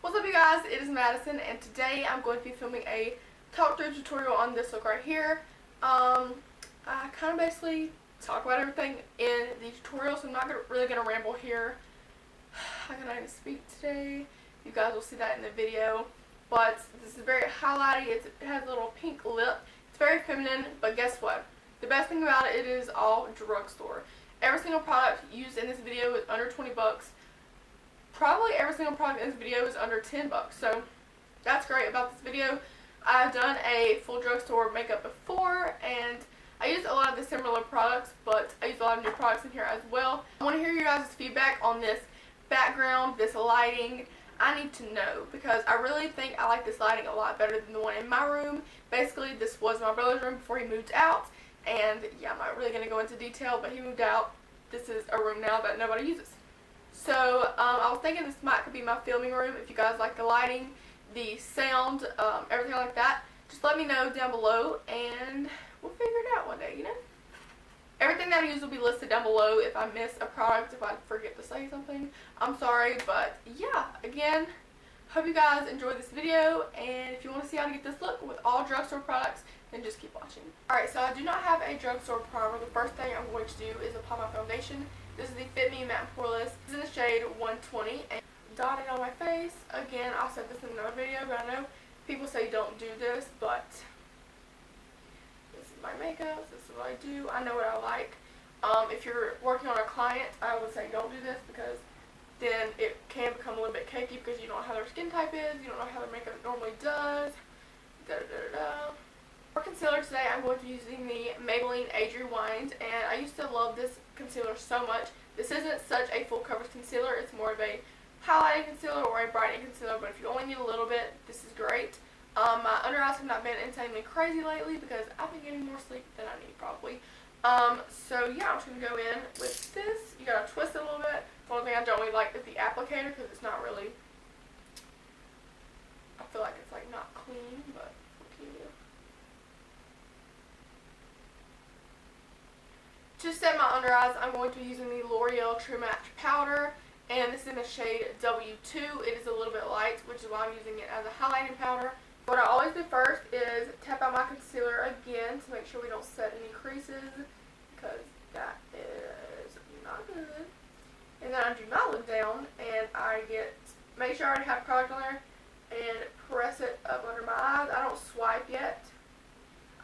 What's up, you guys? It is Madison, and today I'm going to be filming a talk through tutorial on this look right here. I kind of basically talk about everything in the tutorial, so I'm not really going to ramble here. I can not even speak today. You guys will see that in the video. But this is very highlighty. It has a little pink lip. It's very feminine, but guess what? The best thing about it is all drugstore. Every single product used in this video is under 20 bucks. Probably every single product in this video is under 10 bucks. So that's great about this video. I've done a full drugstore makeup before, and I used a lot of the similar products, but I used a lot of new products in here as well. I want to hear your guys' feedback on this background, this lighting. I need to know, because I really think I like this lighting a lot better than the one in my room. Basically, this was my brother's room before he moved out, and yeah, I'm not really going to go into detail, but he moved out. This is a room now that nobody uses. So I was thinking this could be my filming room. If you guys like the lighting, the sound, everything like that, just let me know down below and we'll figure it out one day, you know? Everything that I use will be listed down below. If I miss a product, if I forget to say something, I'm sorry. But yeah, again, hope you guys enjoyed this video, and if you want to see how to get this look with all drugstore products, then just keep watching. Alright, so I do not have a drugstore primer. The first thing I'm going to do is apply my foundation. This is the Fit Me Matte Poreless. It's in the shade 120, and dot it on my face. Again, I'll set this in another video, but I know people say don't do this, but this is my makeup. This is what I do. I know what I like. If you're working on a client, I would say don't do this, because then it can become a little bit cakey because you don't know how their skin type is, you don't know how their makeup normally does. For concealer today, I'm going to be using the Maybelline Age Rewind, and I used to love this concealer so much. This isn't such a full coverage concealer, it's more of a highlighting concealer or a brightening concealer, but if you only need a little bit, this is great. My under eyes have not been insanely crazy lately because I've been getting more sleep than I need probably. So yeah, I'm just going to go in with this. You gotta twist it a little bit. The only thing I don't really like is the applicator, because it's not really, I feel like it's like not clean, but what can you do? To set my under eyes, I'm going to be using the L'Oreal True Match Powder, and this is in the shade W2. It is a little bit light, which is why I'm using it as a highlighting powder. What I always do first is tap out my concealer again to make sure we don't set any creases, because that is not good. And then I do my look down, and I make sure I already have product on there, and press it up under my eyes. I don't swipe yet.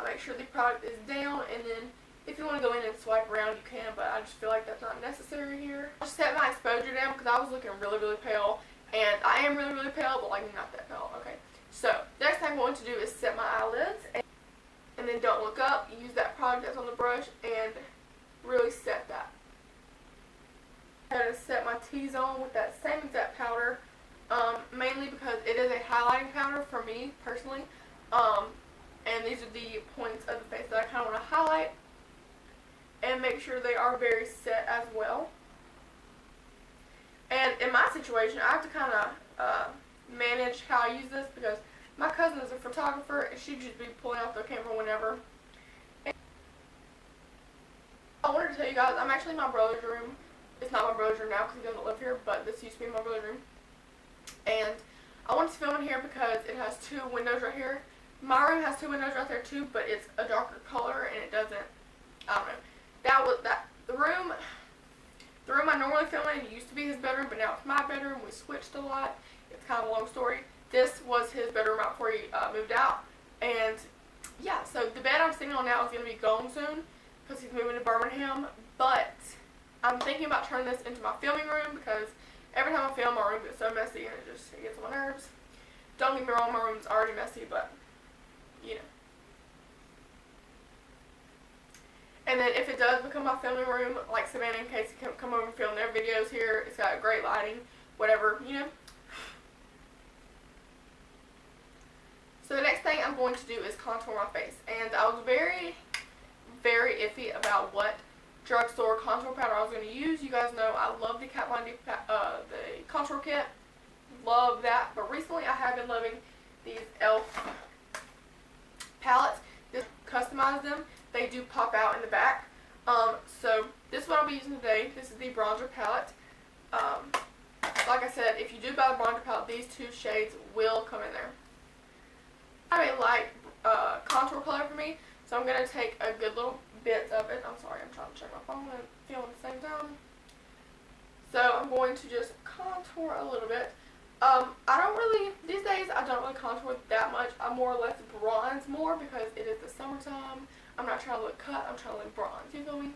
I make sure the product is down, and then if you want to go in and swipe around, you can, but I just feel like that's not necessary here. I just set my exposure down because I was looking really, really pale, and I am really, really pale, but like not that pale. Okay, so next thing I'm going to do is set my eyelids, and then don't look up. Use that product that's on the brush and really set that. I'm going to set my T-zone with that same exact powder, mainly because it is a highlighting powder for me personally, and these are the points of the face that I kind of want to highlight and make sure they are very set as well. And in my situation, I have to kind of manage how I use this, because my cousin is a photographer and she'd just be pulling out their camera whenever. And I wanted to tell you guys, I'm actually in my brother's room. It's not my brother's room now because he doesn't live here, but this used to be my brother's room. And I wanted to film in here because it has two windows right here. My room has two windows right there too, but it's a darker color and it doesn't, I don't know. The room I normally film in used to be his bedroom, but now it's my bedroom. We switched a lot. It's kind of a long story. This was his bedroom right before he moved out, and yeah, so the bed I'm sitting on now is going to be gone soon because he's moving to Birmingham, but I'm thinking about turning this into my filming room, because every time I film, my room gets so messy and it gets on my nerves. Don't get me wrong, my room's already messy, but you know. And then if it does become my filming room, like Savannah and Casey can come over and film their videos here. It's got great lighting, whatever, you know. So the next thing I'm going to do is contour my face. And I was very, very iffy about what drugstore contour powder I was going to use. You guys know I love the Kat Von D the contour kit. Love that. But recently I have been loving these e.l.f. palettes. Just customize them. They do pop out in the back. So this is what I'll be using today. This is the bronzer palette. like I said, if you do buy the bronzer palette, these two shades will come in there. I have a light contour color for me, so I'm going to take a good little bit of it. I'm sorry, I'm trying to check my phone and film at the same time. So I'm going to just contour a little bit. I don't really, these days I don't really contour that much. I more or less bronze more because it is the summertime. I'm not trying to look cut, I'm trying to look bronze, you feel me?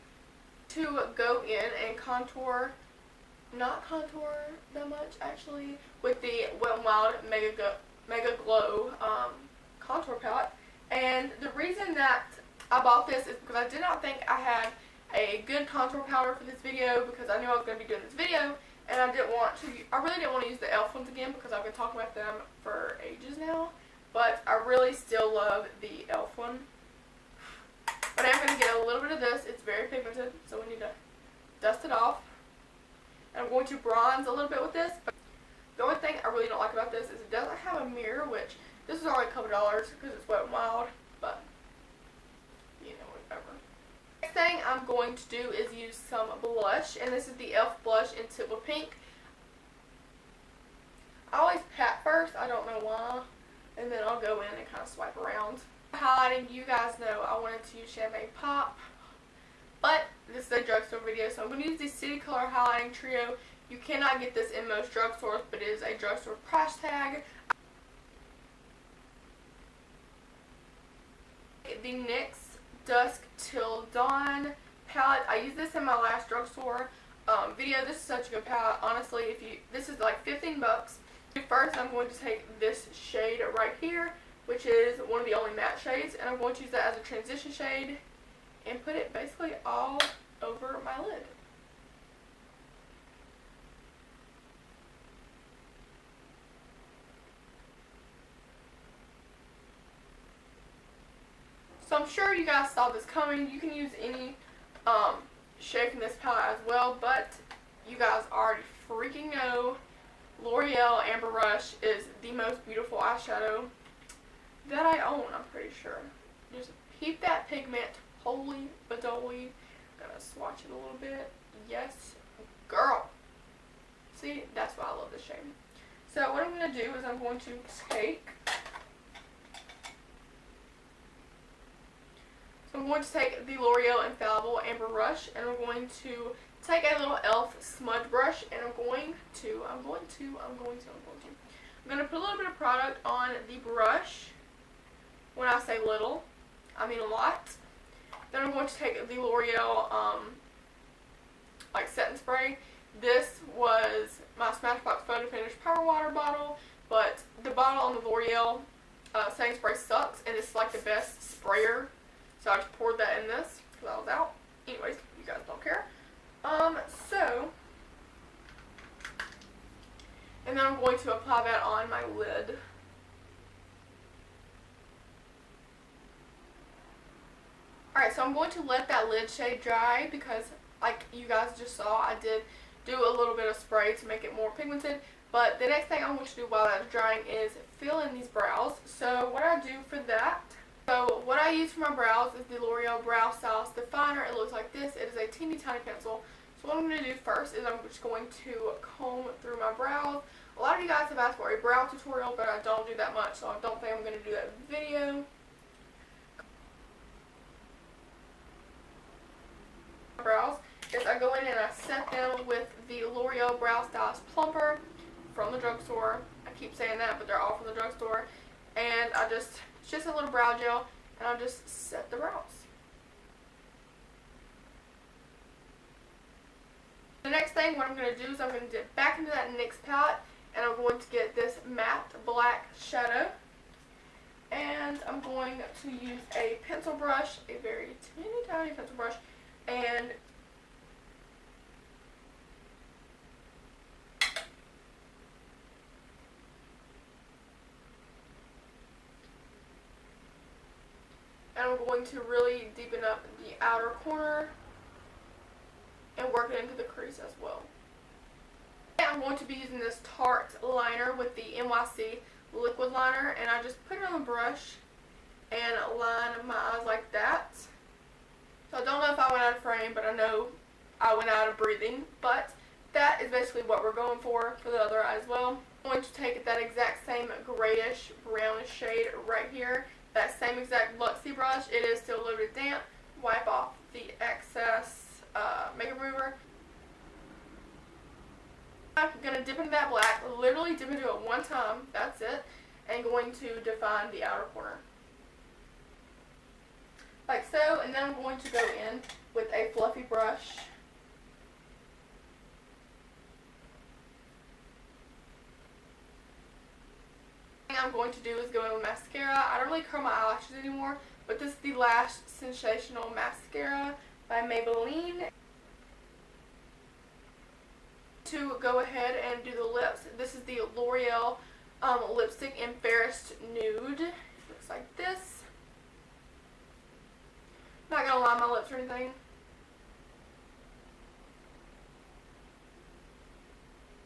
To go in and contour, not contour that much actually, with the Wet n Wild Mega Glow contour palette. And the reason that I bought this is because I did not think I had a good contour powder for this video, because I knew I was going to be doing this video, and I really didn't want to use the e.l.f. ones again because I've been talking about them for ages now, but I really still love the e.l.f. one. But I'm going to get a little bit of this. It's very pigmented, so we need to dust it off. And I'm going to bronze a little bit with this. But the only thing I really don't like about this is it doesn't have a mirror, which this is only a couple dollars because it's Wet n Wild, but you know, whatever. Next thing I'm going to do is use some blush, and this is the e.l.f. blush in Tipple Pink. I always pat first, I don't know why, and then I'll go in and kind of swipe around. Highlighting, you guys know I wanted to use Champagne Pop, but this is a drugstore video, so I'm going to use the City Color Highlighting Trio. You cannot get this in most drugstores, but it is a drugstore price tag. The NYX Dusk Till Dawn palette. I used this in my last drugstore video. This is such a good palette. Honestly, this is like 15 bucks. First, I'm going to take this shade right here, which is one of the only matte shades, and I'm going to use that as a transition shade and put it basically all over my lid. So I'm sure you guys saw this coming. You can use any shade from this palette as well, but you guys already freaking know L'Oreal Amber Rush is the most beautiful eyeshadow that I own, I'm pretty sure. Just peep that pigment. Holy badoly. Gonna swatch it a little bit. Yes, girl. See, that's why I love this shade. So what I'm going to do is I'm going to take the L'Oreal Infallible Amber Rush, and I'm going to take a little e.l.f. smudge brush, and I'm going to put a little bit of product on the brush. When I say little, I mean a lot. Then I'm going to take the L'Oreal like setting spray. This was my Smashbox Photo Finish Power Water bottle, but the bottle on the L'Oreal setting spray sucks, and it's like the best sprayer. So I just poured that in this because I was out. Anyways, you guys don't care. And then I'm going to apply that on my lid. Alright, so I'm going to let that lid shade dry because, like you guys just saw, I did do a little bit of spray to make it more pigmented. But the next thing I want you to do while that's drying is fill in these brows. So what I do for that, so what I use for my brows is the L'Oreal Brow Styles Definer. It looks like this. It is a teeny tiny pencil. So what I'm going to do first is I'm just going to comb through my brows. A lot of you guys have asked for a brow tutorial, but I don't do that much, so I don't think I'm going to do that video. Brows is I go in and I set them with the L'Oreal Brow Styles Plumper from the drugstore. I keep saying that, but they're all from the drugstore. And it's just a little brow gel, and I'll just set the brows. The next thing, what I'm going to do is I'm going to dip back into that NYX palette, and I'm going to get this matte black shadow. And I'm going to use a pencil brush, a very teeny tiny pencil brush, and I'm going to really deepen up the outer corner and work it into the crease as well. I'm going to be using this Tarte liner with the NYC liquid liner, and I just put it on the brush and line my eyes like that. So I don't know if I went out of frame, but I know I went out of breathing. But that is basically what we're going for the other eye as well. I'm going to take that exact same grayish brownish shade right here, that same exact Luxie brush. It is still a little bit damp. Wipe off the excess makeup remover. I'm going to dip into that black, literally dip into it one time, that's it, and going to define the outer corner. Like so, and then I'm going to go in with a fluffy brush. The thing I'm going to do is go in with mascara. I don't really curl my eyelashes anymore, but this is the Lash Sensational Mascara by Maybelline. To go ahead and do the lips, this is the L'Oreal lipstick in Fairest Nude. It looks like this. Not gonna line my lips or anything.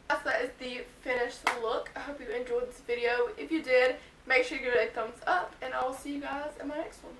That is the finished look. I hope you enjoyed this video. If you did, make sure you give it a thumbs up, and I will see you guys in my next one.